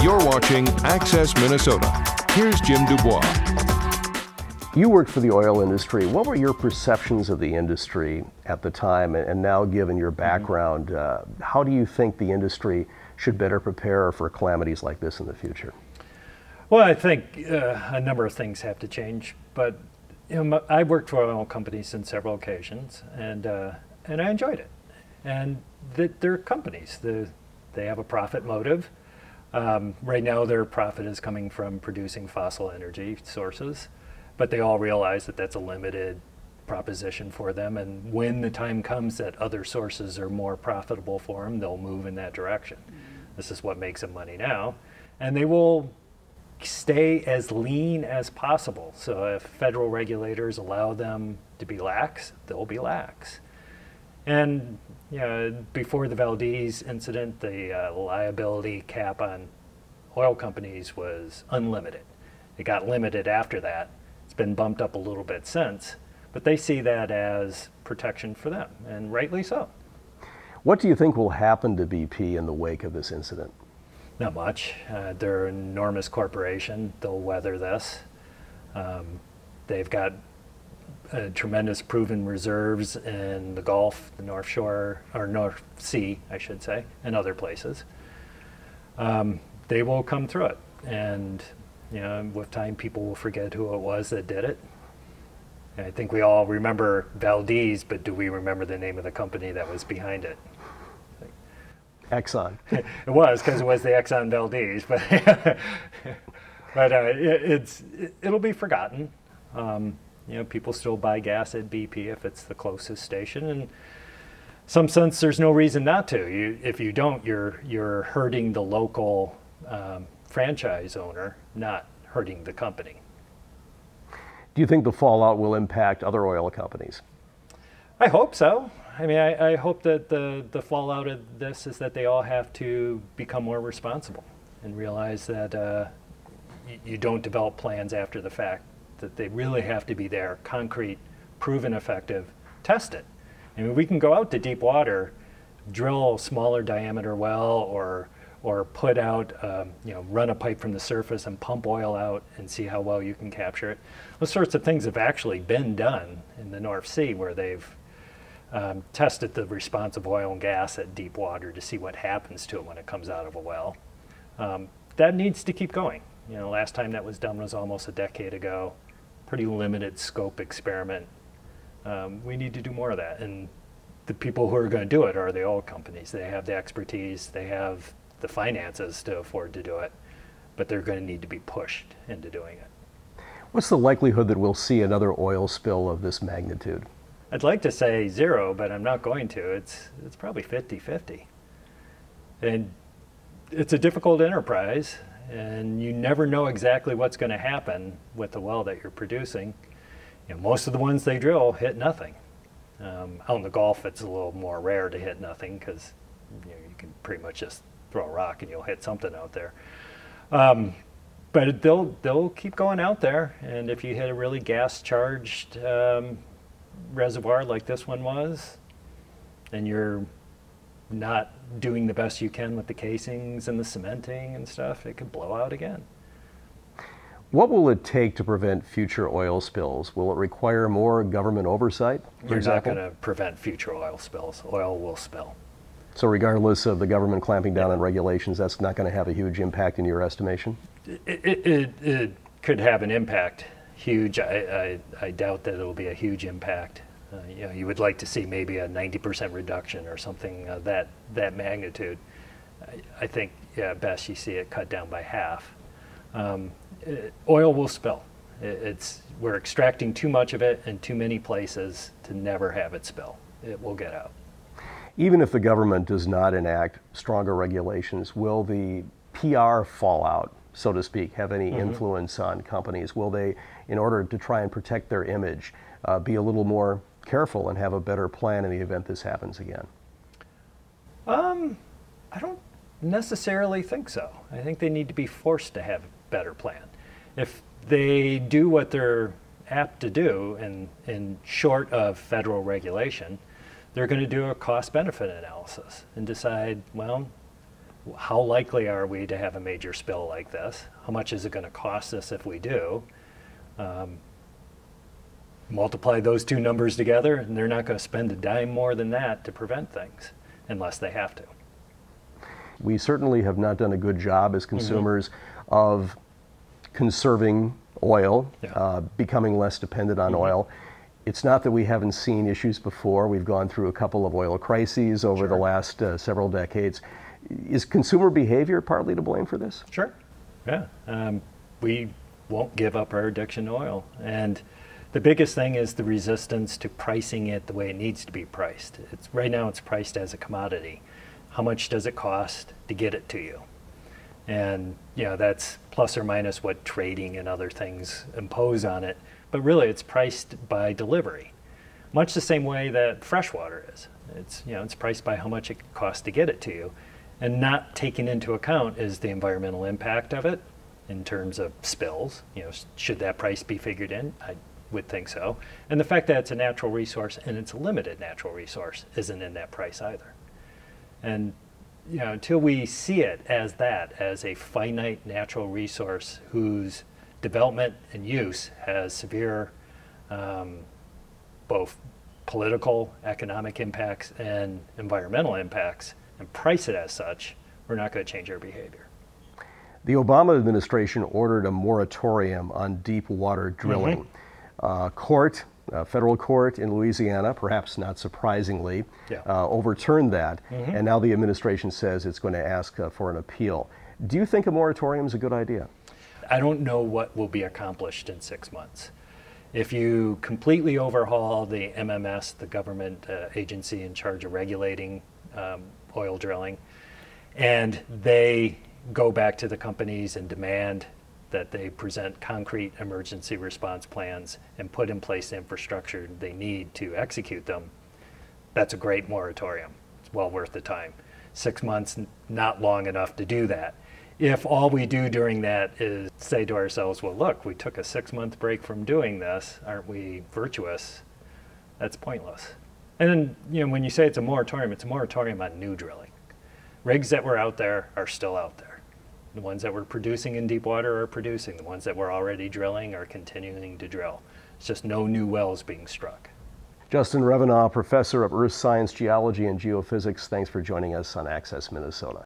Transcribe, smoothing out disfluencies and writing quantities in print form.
You're watching Access Minnesota. Here's Jim Dubois. You worked for the oil industry. What were your perceptions of the industry at the time, and now given your background, how do you think the industry should better prepare for calamities like this in the future? Well, I think a number of things have to change, but I worked for oil companies on several occasions, and I enjoyed it. And they're companies. They have a profit motive. Right now, their profit is coming from producing fossil energy sources, but they all realize that that's a limited proposition for them. And when the time comes that other sources are more profitable for them, they'll move in that direction. This is what makes them money now. And they will stay as lean as possible. So if federal regulators allow them to be lax, they'll be lax. And before the Valdez incident, the liability cap on oil companies was unlimited. It got limited after that. It's been bumped up a little bit since, but they see that as protection for them, and rightly so. What do you think will happen to BP in the wake of this incident? Not much. They're an enormous corporation. They'll weather this. They've got tremendous proven reserves in the Gulf, the North Shore, or North Sea, I should say, and other places. They will come through it, and with time, people will forget who it was that did it. And I think we all remember Valdez, but do we remember the name of the company that was behind it? Exxon. It was, because it was the Exxon Valdez, but it'll be forgotten. People still buy gas at BP if it's the closest station, and in some sense, there's no reason not to. If you don't, you're hurting the local franchise owner, not hurting the company. Do you think the fallout will impact other oil companies? I hope so. I mean, I hope that the fallout of this is that they all have to become more responsible and realize that you don't develop plans after the fact, that they really have to be there, concrete, proven effective, test it. I mean, we can go out to deep water, drill a smaller diameter well, or put out, run a pipe from the surface and pump oil out and see how well you can capture it. Those sorts of things have actually been done in the North Sea, where they've tested the response of oil and gas at deep water to see what happens to it when it comes out of a well. That needs to keep going. Last time that was done was almost a decade ago. Pretty limited scope experiment. We need to do more of that. And the people who are going to do it are the oil companies. They have the expertise, they have the finances to afford to do it, but they're going to need to be pushed into doing it. What's the likelihood that we'll see another oil spill of this magnitude? I'd like to say zero, but I'm not going to. It's probably 50-50. And it's a difficult enterprise, and you never know exactly what's going to happen with the well that you're producing. Most of the ones they drill hit nothing. Out in the Gulf, it's a little more rare to hit nothing, because you can pretty much just throw a rock and you'll hit something out there. But they'll keep going out there, and if you hit a really gas-charged reservoir like this one was, and you're not doing the best you can with the casings and the cementing and stuff, it could blow out again. What will it take to prevent future oil spills? Will it require more government oversight, for You're example? not going to prevent future oil spills. Oil will spill. So regardless of the government clamping down on regulations, that's not going to have a huge impact in your estimation? It could have an impact. Huge. I doubt that it'll be a huge impact. You would like to see maybe a 90% reduction or something that magnitude. I think, best you see it cut down by half. Oil will spill. We're extracting too much of it in too many places to never have it spill. It will get out. Even if the government does not enact stronger regulations, will the PR fallout, so to speak, have any influence on companies? Will they, in order to try and protect their image, be a little more careful and have a better plan in the event this happens again? I don't necessarily think so. I think they need to be forced to have a better plan. If they do what they're apt to do in short of federal regulation, they're going to do a cost-benefit analysis and decide, well, how likely are we to have a major spill like this? How much is it going to cost us if we do? Multiply those two numbers together, and they're not going to spend a dime more than that to prevent things unless they have to. We certainly have not done a good job as consumers of conserving oil, becoming less dependent on oil. It's not that we haven't seen issues before. We've gone through a couple of oil crises over the last several decades. Is consumer behavior partly to blame for this? Sure. Yeah. We won't give up our addiction to oil. And the biggest thing is the resistance to pricing it the way it needs to be priced. Right now it's priced as a commodity. How much does it cost to get it to you? And that's plus or minus what trading and other things impose on it. But really it's priced by delivery, much the same way that fresh water is. It's priced by how much it costs to get it to you. And not taken into account is the environmental impact of it in terms of spills. Should that price be figured in? I would think so. And the fact that it's a natural resource and it's a limited natural resource isn't in that price either. And until we see it as that, as a finite natural resource whose development and use has severe both political, economic impacts and environmental impacts, and price it as such, we're not going to change our behavior. The Obama administration ordered a moratorium on deep water drilling. Federal court in Louisiana, perhaps not surprisingly, overturned that, and now the administration says it's going to ask for an appeal. Do you think a moratorium is a good idea? I don't know what will be accomplished in 6 months. If you completely overhaul the MMS, the government agency in charge of regulating oil drilling, and they go back to the companies and demand that they present concrete emergency response plans and put in place the infrastructure they need to execute them, that's a great moratorium. It's well worth the time. 6 months, not long enough to do that. If all we do during that is say to ourselves, well, look, we took a 6-month break from doing this, aren't we virtuous? That's pointless. And then, when you say it's a moratorium on new drilling. Rigs that were out there are still out there. The ones that were producing in deep water are producing. The ones that were already drilling are continuing to drill. It's just no new wells being struck. Justin Revenaugh, professor of earth science, geology, and geophysics, thanks for joining us on Access Minnesota.